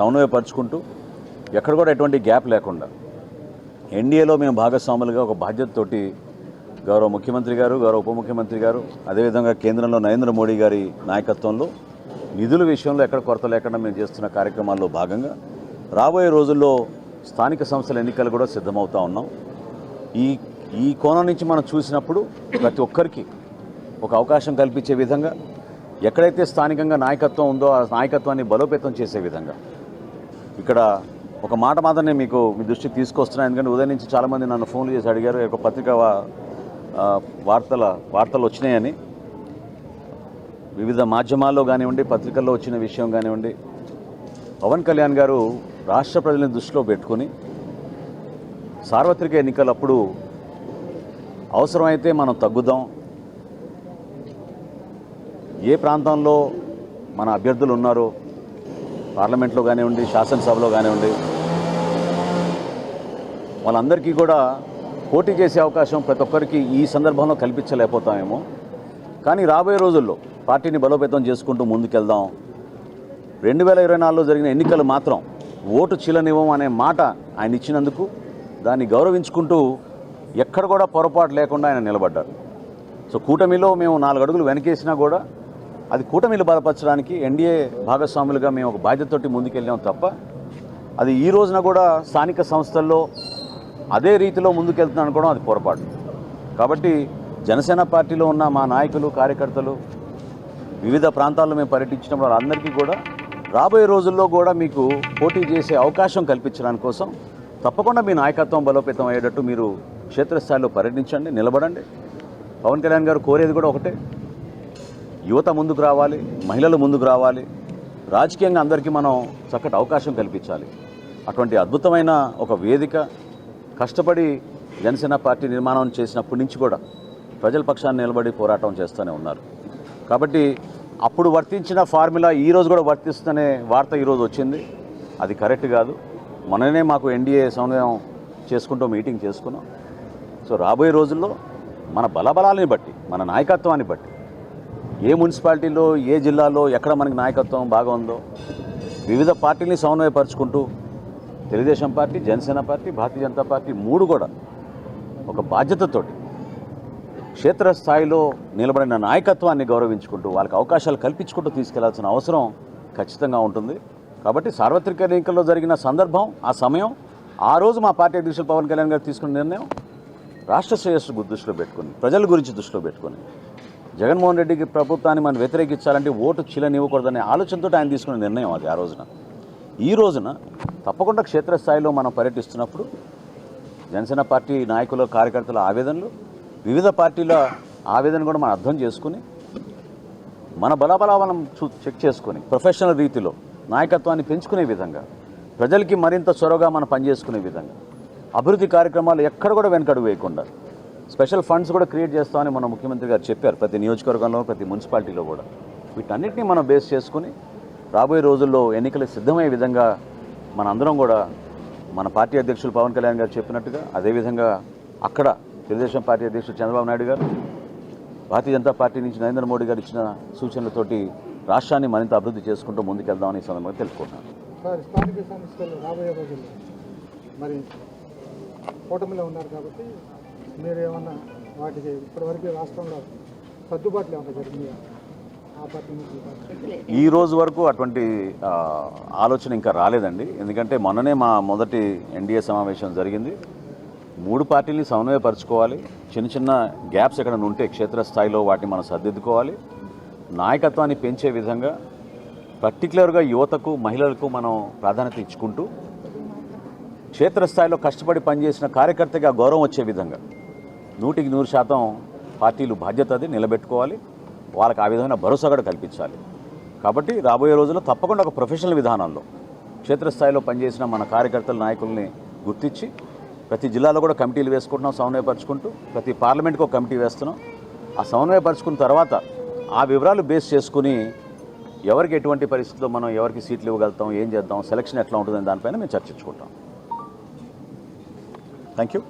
సమన్వయపరుచుకుంటూ ఎక్కడ కూడా ఎటువంటి గ్యాప్ లేకుండా ఎన్డీఏలో మేము భాగస్వాములుగా ఒక బాధ్యతతోటి గౌరవ ముఖ్యమంత్రి గారు, గౌరవ ఉప ముఖ్యమంత్రి గారు, అదేవిధంగా కేంద్రంలో నరేంద్ర మోడీ గారి నాయకత్వంలో నిధుల విషయంలో ఎక్కడ కొరత లేకుండా మేము చేస్తున్న కార్యక్రమాల్లో భాగంగా రాబోయే రోజుల్లో స్థానిక సంస్థల ఎన్నికలు కూడా సిద్ధమవుతా ఉన్నాం. ఈ కోణం నుంచి మనం చూసినప్పుడు ప్రతి ఒక్కరికి ఒక అవకాశం కల్పించే విధంగా ఎక్కడైతే స్థానికంగా నాయకత్వం ఉందో ఆ నాయకత్వాన్ని బలోపేతం చేసే విధంగా ఇక్కడ ఒక మాట మాత్రం నేను మీకు మీ దృష్టికి తీసుకొస్తున్నాను. ఎందుకంటే ఉదయం నుంచి చాలామంది నన్ను ఫోన్లు చేసి అడిగారు, ఒక పత్రికా వార్తలు వచ్చినాయని. వివిధ మాధ్యమాల్లో కానివ్వండి, పత్రికల్లో వచ్చిన విషయం కానివ్వండి, పవన్ కళ్యాణ్ గారు రాష్ట్ర ప్రజలను దృష్టిలో పెట్టుకుని సార్వత్రిక ఎన్నికలప్పుడు అవసరమైతే మనం తగ్గుదాం, ఏ ప్రాంతంలో మన అభ్యర్థులు ఉన్నారో పార్లమెంట్లో కానివ్వండి, శాసనసభలో కానివ్వండి, వాళ్ళందరికీ కూడా పోటీ చేసే అవకాశం ప్రతి ఒక్కరికి ఈ సందర్భంలో కల్పించలేకపోతామేమో. కానీ రాబోయే రోజుల్లో పార్టీని బలోపేతం చేసుకుంటూ ముందుకెళ్దాం. 2024లో జరిగిన ఎన్నికలు మాత్రం ఓటు చీలనివ్వం అనే మాట ఆయన ఇచ్చినందుకు దాన్ని గౌరవించుకుంటూ ఎక్కడ కూడా పొరపాటు లేకుండా ఆయన నిలబడ్డారు. సో కూటమిలో మేము 4 అడుగులు వెనకేసినా కూడా అది కూటమిలు బలపరచడానికి ఎన్డీఏ భాగస్వాములుగా మేము ఒక బాధ్యతతోటి ముందుకెళ్ళాం తప్ప అది ఈ రోజున కూడా స్థానిక సంస్థల్లో అదే రీతిలో ముందుకెళ్తున్నాను అనుకోవడం అది పొరపాటు. కాబట్టి జనసేన పార్టీలో ఉన్న మా నాయకులు, కార్యకర్తలు వివిధ ప్రాంతాల్లో మేము పర్యటించినప్పుడు వాళ్ళందరికీ కూడా రాబోయే రోజుల్లో కూడా మీకు పోటీ చేసే అవకాశం కల్పించడానికి కోసం తప్పకుండా మీ నాయకత్వం బలోపేతం అయ్యేటట్టు మీరు క్షేత్రస్థాయిలో పర్యటించండి, నిలబడండి. పవన్ కళ్యాణ్ గారు కోరేది కూడా ఒకటే, యువత ముందుకు రావాలి, మహిళలు ముందుకు రావాలి, రాజకీయంగా అందరికీ మనం చక్కటి అవకాశం కల్పించాలి. అటువంటి అద్భుతమైన ఒక వేదిక కష్టపడి జనసేన పార్టీ నిర్మాణం చేసినప్పటి నుంచి కూడా ప్రజల పక్షాన్ని నిలబడి పోరాటం చేస్తూనే ఉన్నారు. కాబట్టి అప్పుడు వర్తించిన ఫార్ములా ఈరోజు కూడా వర్తిస్తుందనే వార్త ఈరోజు వచ్చింది. అది కరెక్ట్ కాదు. మొన్ననే మాకు ఎన్డీఏ సమన్వయం చేసుకుంటూ మీటింగ్ చేసుకున్నాం. సో రాబోయే రోజుల్లో మన బలబలాలని బట్టి, మన నాయకత్వాన్ని బట్టి, ఏ మున్సిపాలిటీలో, ఏ జిల్లాలో ఎక్కడ మనకి నాయకత్వం బాగా ఉందో వివిధ పార్టీలని సమన్వయపరుచుకుంటూ Telugu Desam party, Janasena party, Bharatiya Janata party 3 కూడా ఒక బాధ్యతతోటి క్షేత్రస్థాయిలో నిలబడిన నాయకత్వాన్ని గౌరవించుకుంటూ వాళ్ళకి అవకాశాలు కల్పించుకుంటూ తీసుకెళ్లాల్సిన అవసరం ఖచ్చితంగా ఉంటుంది. కాబట్టి సార్వత్రిక ఎన్నికల్లో జరిగిన సందర్భం, ఆ సమయం, ఆ రోజు మా పార్టీ అధ్యక్షులు పవన్ కళ్యాణ్ గారు తీసుకున్న నిర్ణయం రాష్ట్ర శ్రేయస్సు దృష్టిలో పెట్టుకుని, ప్రజల గురించి దృష్టిలో పెట్టుకుని, జగన్మోహన్ రెడ్డికి ప్రభుత్వాన్ని మనం వ్యతిరేకించాలంటే ఓటు చీలనివ్వకూడదనే ఆలోచనతో ఆయన తీసుకున్న నిర్ణయం అది ఆ రోజున. ఈ రోజున తప్పకుండా క్షేత్రస్థాయిలో మనం పర్యటిస్తున్నప్పుడు జనసేన పార్టీ నాయకుల, కార్యకర్తల ఆవేదనలు, వివిధ పార్టీల ఆవేదన కూడా మనం అర్థం చేసుకుని మన బలాబలాలను చెక్ చేసుకొని ప్రొఫెషనల్ రీతిలో నాయకత్వాన్ని పెంచుకునే విధంగా, ప్రజలకి మరింత చొరవగా మనం పనిచేసుకునే విధంగా, అభివృద్ధి కార్యక్రమాలు ఎక్కడ కూడా వెనకడుగు వేయకుండా స్పెషల్ ఫండ్స్ కూడా క్రియేట్ చేస్తామని మన ముఖ్యమంత్రి గారు చెప్పారు. ప్రతి నియోజకవర్గంలో, ప్రతి మున్సిపాలిటీలో కూడా వీటన్నిటిని మనం బేస్ చేసుకుని రాబోయే రోజుల్లో ఎన్నికలకు సిద్ధమయ్యే విధంగా మనందరం కూడా మన పార్టీ అధ్యక్షులు పవన్ కళ్యాణ్ గారు చెప్పినట్టుగా, అదేవిధంగా అక్కడ తెలుగుదేశం పార్టీ అధ్యక్షుడు చంద్రబాబు నాయుడు గారు, భారతీయ జనతా పార్టీ నుంచి నరేంద్ర మోడీ గారు ఇచ్చిన సూచనలతోటి రాష్ట్రాన్ని మరింత అభివృద్ధి చేసుకుంటూ ముందుకెళ్దామని ఈ సందర్భంగా తెలుసుకుంటున్నాను. సార్, స్థానిక సంస్థలు రాబోయే రోజుల్లో మరి కూటమిలో ఉన్నారు కాబట్టి మీరు ఏమన్నా వాటికి ఇప్పటివరకు రాష్ట్రంలో సర్దుబాట్లు ఏమన్నా జరిగింది? ఈ రోజు వరకు అటువంటి ఆలోచన ఇంకా రాలేదండి. ఎందుకంటే మొన్ననే మా మొదటి ఎన్డీఏ సమావేశం జరిగింది. 3 పార్టీలని సమన్వయపరచుకోవాలి. చిన్న చిన్న గ్యాప్స్ ఎక్కడ ఉంటే క్షేత్రస్థాయిలో వాటిని మనం సర్దిద్దుకోవాలి. నాయకత్వాన్ని పెంచే విధంగా పర్టికులర్గా యువతకు, మహిళలకు మనం ప్రాధాన్యత ఇచ్చుకుంటూ క్షేత్రస్థాయిలో కష్టపడి పనిచేసిన కార్యకర్తగా గౌరవం వచ్చే విధంగా 100% పార్టీలు బాధ్యత అది నిలబెట్టుకోవాలి. వాళ్ళకి ఆ విధమైన భరోసా కూడా కల్పించాలి. కాబట్టి రాబోయే రోజుల్లో తప్పకుండా ఒక ప్రొఫెషనల్ విధానంలో క్షేత్రస్థాయిలో పనిచేసిన మన కార్యకర్తల, నాయకుల్ని గుర్తించి ప్రతి జిల్లాలో కూడా కమిటీలు వేసుకుంటున్నాం సమన్వయపరుచుకుంటూ. ప్రతి పార్లమెంట్కి ఒక కమిటీ వేస్తున్నాం. ఆ సమన్వయపరుచుకున్న తర్వాత ఆ వివరాలు బేస్ చేసుకుని ఎవరికి ఎటువంటి పరిస్థితుల్లో మనం ఎవరికి సీట్లు ఇవ్వగలుగుతాం, ఏం చేద్దాం, సెలక్షన్ ఎట్లా ఉంటుందని దానిపైన మేము చర్చించుకుంటాం. Thank you.